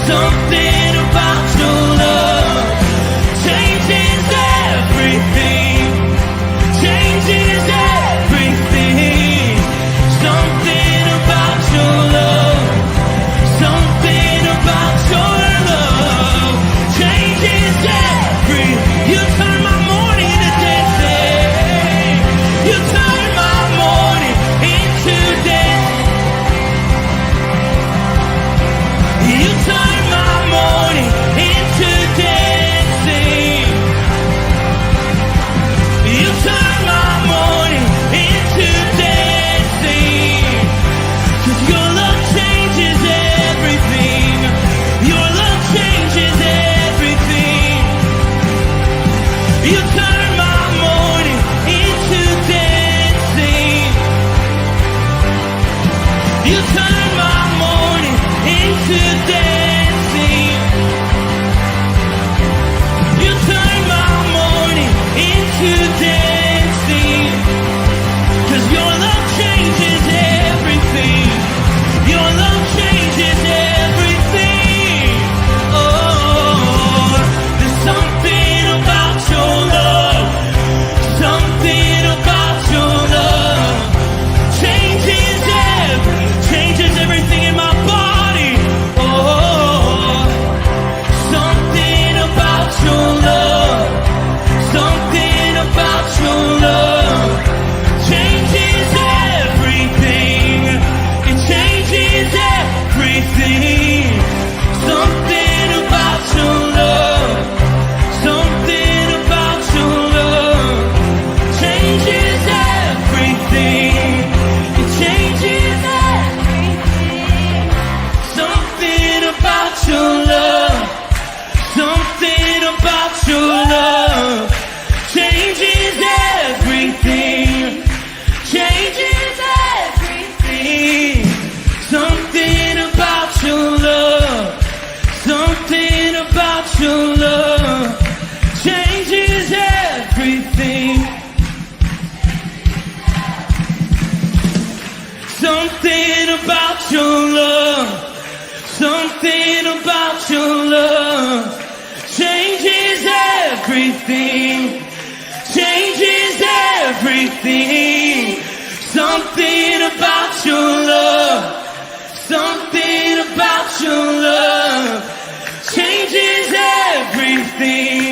Something about your love changes everything. Changes everything. Something about your love. Something about your love changes everything. You turn my morning into dancing. You turn my morning into dancing. You turn my morning into dancing. You turn my morning into dancing. 'Cause your love changes everything. Your love changes everything. You turn my morning into dancing. You turn my morning into dancing. You turn my morning into dancing. 'Cause your love changes everything. Your love changes everything. Oh, there's something about your love. Something about your love changes everything in my body. Oh, something about your love. Something about your love changes everything. It changes everything. Something about your love. Something about your love changes everything. It changes everything. Something about your love. Something about your love changes everything. Changes everything. Something about your love. Something about your love changes everything. Something about your love. Something about your love changes everything. Changes everything. Something about your love. Something about your love changes everything.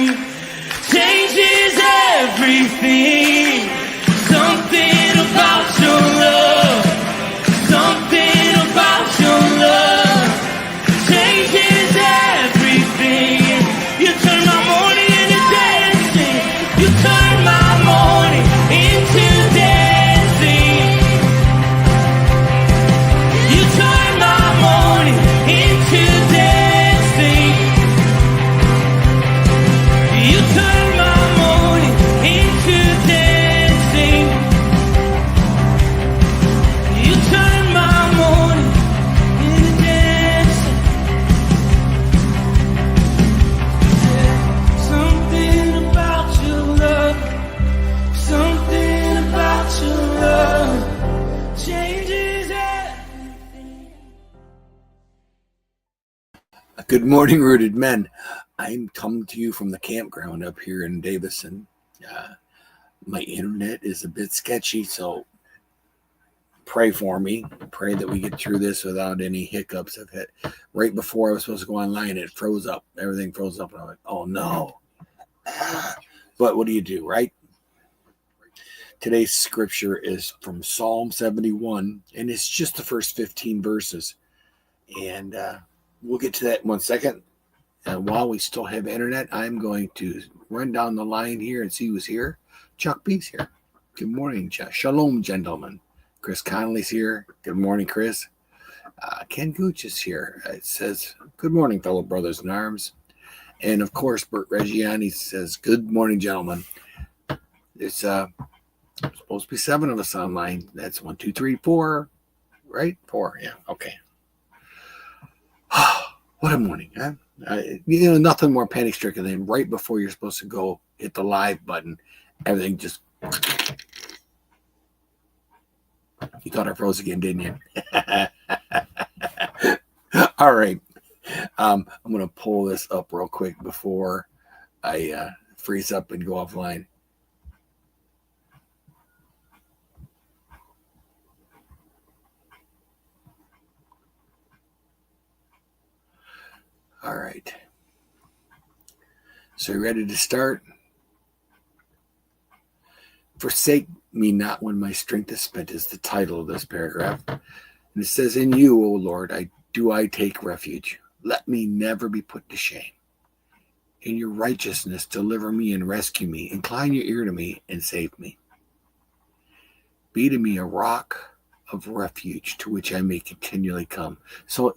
Changes everything. Something about your love. Something about your love changes everything. You turn my morning into dancing. You turn my morning into dancing. You turn my morning into dancing. You turn my morning into dancing. You turn my morning into dancing. Something about your love. Something about your love changes everything. Good morning, rooted men. I'm coming to you from the campground up here in Davison. My internet is a bit sketchy, so pray for me. Pray that we get through this without any hiccups. I've had right before I was supposed to go online, it froze up. Everything froze up, and I'm like, oh no. But what do you do, right? Today's scripture is from Psalm 71, and it's just the first 15 verses. And we'll get to that in 1 second. And while we still have internet, I'm going to run down the line here and see who's here. Chuck B's here. Good morning, Chuck. Shalom, gentlemen. Chris Connolly's here. Good morning, Chris. Ken Gooch is here. It says, good morning, fellow brothers in arms. And, of course, Bert Reggiani says, good morning, gentlemen. It's supposed to be 7 of us online. That's 1, 2, 3, 4, right? 4, yeah, okay. What a morning, huh? Nothing more panic-stricken than right before you're supposed to go hit the live button, everything just... You thought I froze again, didn't you? All right. I'm going to pull this up real quick before I freeze up and go offline. All right. So you ready to start? Forsake me not when my strength is spent is the title of this paragraph. And it says, in you, O Lord, I take refuge. Let me never be put to shame. In your righteousness, deliver me and rescue me. Incline your ear to me and save me. Be to me a rock of refuge to which I may continually come. So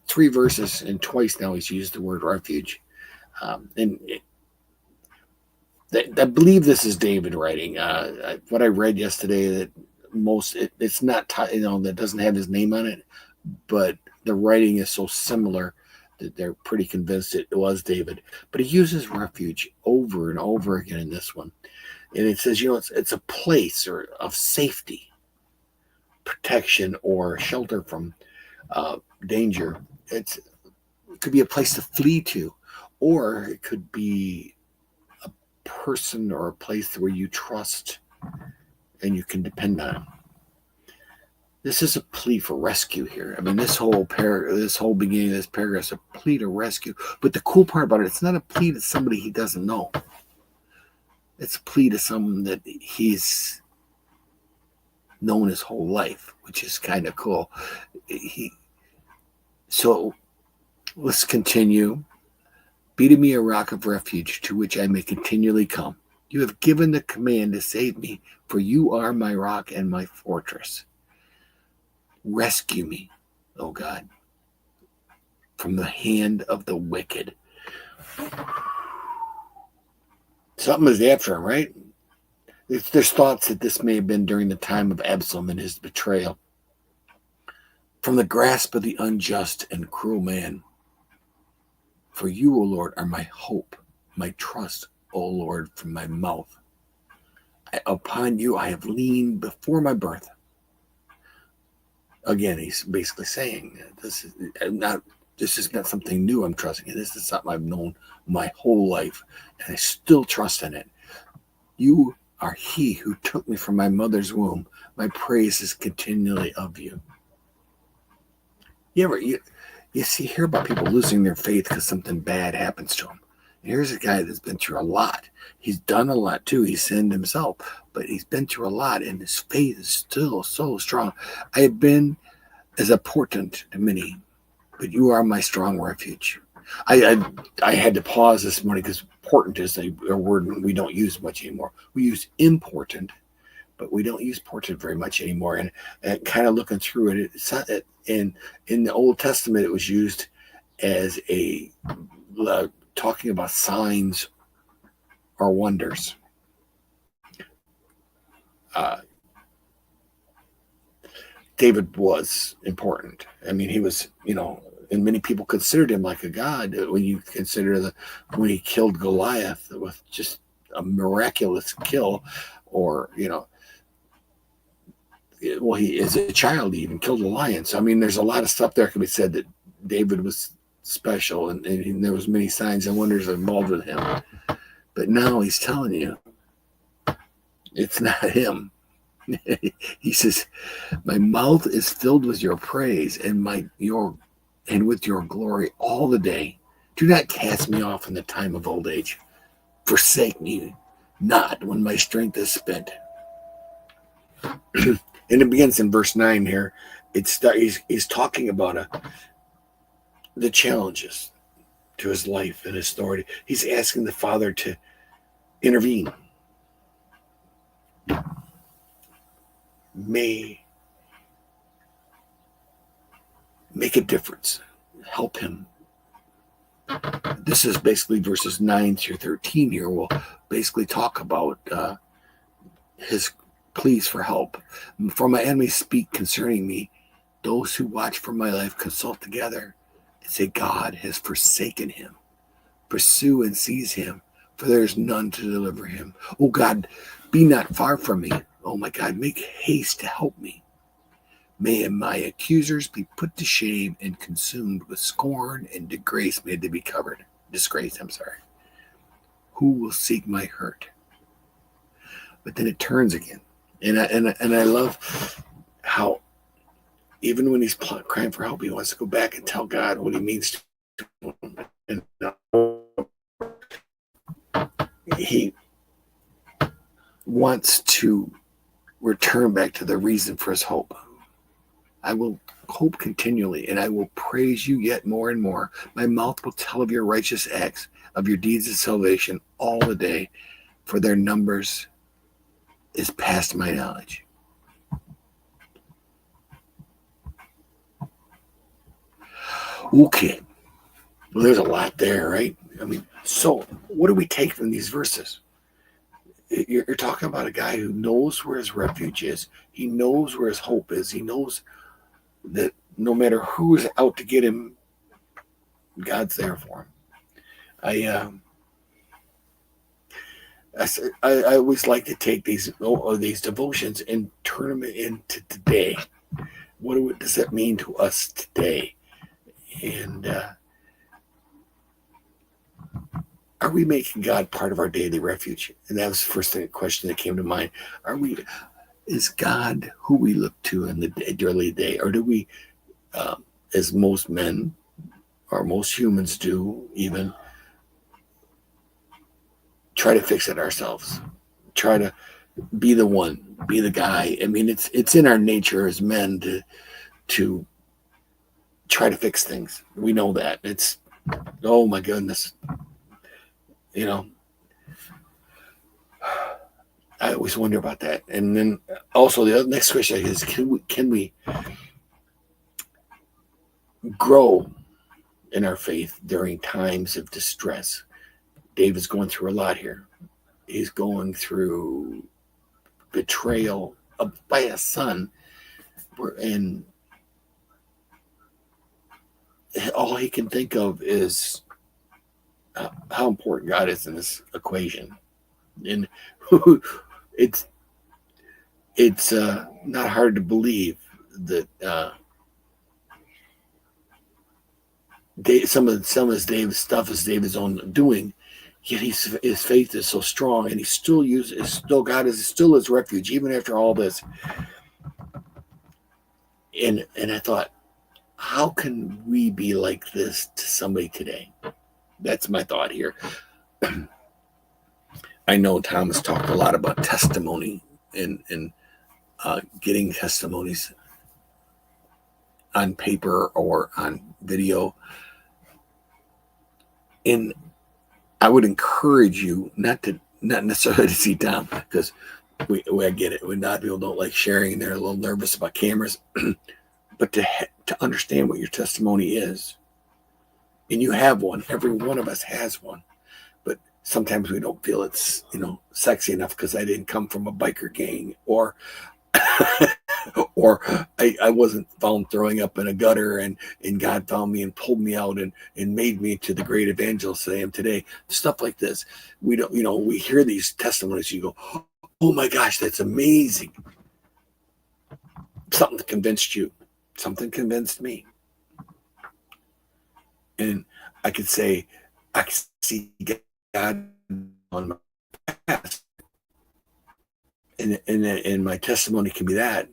3 verses and twice now he's used the word refuge. I believe this is David writing. What I read yesterday, that it's not, that doesn't have his name on it, but the writing is so similar that they're pretty convinced it was David. But he uses refuge over and over again in this one. And it says, it's a place of safety, protection, or shelter from danger. It could be a place to flee to, or it could be a person or a place where you trust and you can depend on. This is a plea for rescue here. I mean, this whole beginning of this paragraph is a plea to rescue. But the cool part about it, it's not a plea to somebody he doesn't know. It's a plea to someone that he's known his whole life, which is kind of cool. So let's continue. Be to me a rock of refuge to which I may continually come. You have given the command to save me, for you are my rock and my fortress. Rescue me, O God, from the hand of the wicked. Something is after him, right? There's thoughts that this may have been during the time of Absalom and his betrayal. From the grasp of the unjust and cruel man. For you, O Lord, are my hope, my trust, O Lord, from my mouth. Upon you I have leaned before my birth. Again, he's basically saying this is not something new I'm trusting in. This is something I've known my whole life, and I still trust in it. You are he who took me from my mother's womb. My praise is continually of you. You hear about people losing their faith because something bad happens to them. And here's a guy that's been through a lot. He's done a lot too. He's sinned himself, but he's been through a lot, and his faith is still so strong. I have been as a portent to many, but you are my strong refuge. I had to pause this morning because portent is a word we don't use much anymore. We use important, but we don't use portent very much anymore. And kind of looking through it, in the Old Testament, it was used as talking about signs or wonders. David was important. I mean, he was, and many people considered him like a god when you consider when he killed Goliath with just a miraculous kill, or, he, as a child, he even killed a lion. So, I mean, there's a lot of stuff there can be said that David was special, and there was many signs and wonders involved with him. But now he's telling you it's not him. He says, my mouth is filled with your praise and with your glory all the day. Do not cast me off in the time of old age. Forsake me not when my strength is spent. And it begins in verse 9 here. He's talking about the challenges to his life and his authority. He's asking the Father to intervene. May make a difference. Help him. This is basically verses 9 through 13 here. We'll basically talk about his pleas for help. For my enemies speak concerning me. Those who watch for my life consult together and say, God has forsaken him. Pursue and seize him, for there is none to deliver him. Oh God, be not far from me. Oh my God, make haste to help me. May my accusers be put to shame and consumed with scorn and disgrace. May they be covered. Disgrace, I'm sorry. Who will seek my hurt? But then it turns again. And I love how even when he's crying for help, he wants to go back and tell God what he means to him. And he wants to return back to the reason for his hope. I will hope continually, and I will praise you yet more and more. My mouth will tell of your righteous acts, of your deeds of salvation all the day, for their numbers is past my knowledge. Okay. Well, there's a lot there, right? I mean, so what do we take from these verses? You're talking about a guy who knows where his refuge is. He knows where his hope is. He knows that no matter who's out to get him, God's there for him. I always like to take these devotions and turn them into today. What does that mean to us today? And are we making God part of our daily refuge? And that was the first question that came to mind. Is God who we look to in the daily day? Or do we, as most men or most humans do, even try to fix it ourselves? Try to be the one, be the guy. I mean, it's in our nature as men to try to fix things. We know that. It's, oh my goodness. You know, I always wonder about that. And then also the next question is, can we grow in our faith during times of distress? David's going through a lot here. He's going through betrayal by a son, and all he can think of is how important God is in this equation. And it's not hard to believe that some of David's stuff is David's own doing, yet his faith is so strong, and God is still his refuge even after all this. And I thought, how can we be like this to somebody today? That's my thought here. I know Tom has talked a lot about testimony and getting testimonies on paper or on video. And I would encourage you not necessarily to see Tom, because I get it. When not people don't like sharing and they're a little nervous about cameras, but to understand what your testimony is. And you have one. Every one of us has one. But sometimes we don't feel it's, sexy enough because I didn't come from a biker gang, or or I wasn't found throwing up in a gutter and God found me and pulled me out and made me to the great evangelist I am today. Stuff like this. We don't, we hear these testimonies. You go, oh my gosh, that's amazing. Something convinced you. Something convinced me. And I could say, I can see God on my past. And my testimony can be that.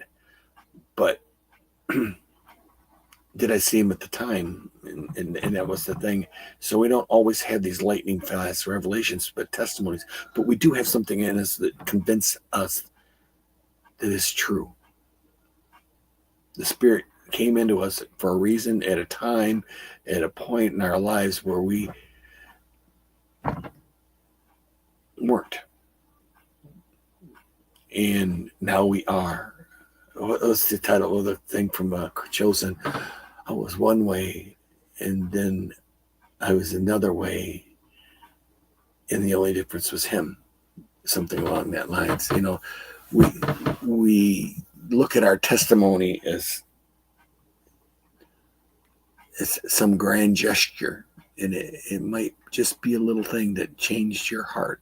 But did I see him at the time? And that was the thing. So we don't always have these lightning fast revelations, but testimonies. But we do have something in us that convinces us that it's true. The Spirit came into us for a reason, at a time, at a point in our lives where we weren't. And now we are. What's the title of the thing from Chosen? I was one way, and then I was another way, and the only difference was him. Something along that lines. We look at our testimony as some grand gesture, and it might just be a little thing that changed your heart.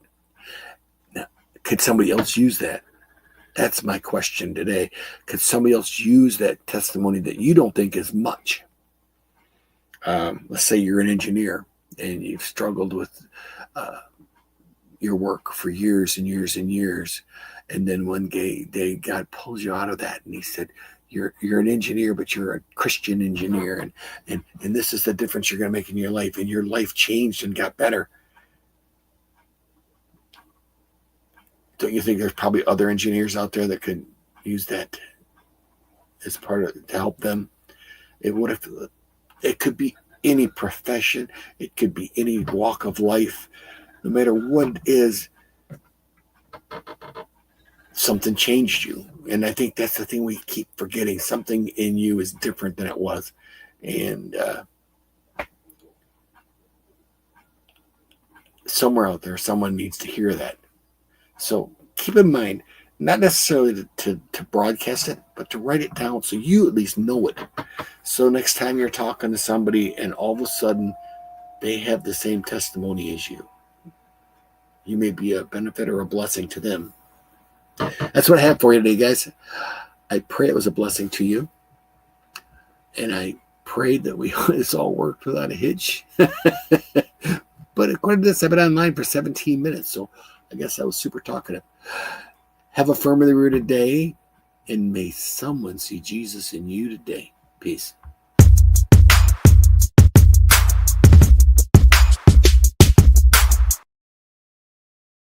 Now, could somebody else use that? That's my question today. Could somebody else use that testimony that you don't think is much? Let's say you're an engineer and you've struggled with your work for years and years and years. And then one day God pulls you out of that and he said, you're an engineer, but you're a Christian engineer. And this is the difference you're going to make in your life. And your life changed and got better. Don't you think there's probably other engineers out there that could use that as part of to help them? It could be any profession. It could be any walk of life. No matter what it is, something changed you. And I think that's the thing we keep forgetting. Something in you is different than it was. And somewhere out there, someone needs to hear that. So keep in mind, not necessarily to broadcast it, but to write it down so you at least know it. So next time you're talking to somebody and all of a sudden they have the same testimony as you, you may be a benefit or a blessing to them. That's what I have for you today, guys. I pray it was a blessing to you. And I prayed that this all worked without a hitch. But according to this, I've been online for 17 minutes. So I guess I was super talkative. Have a firmly rooted day. And may someone see Jesus in you today. Peace.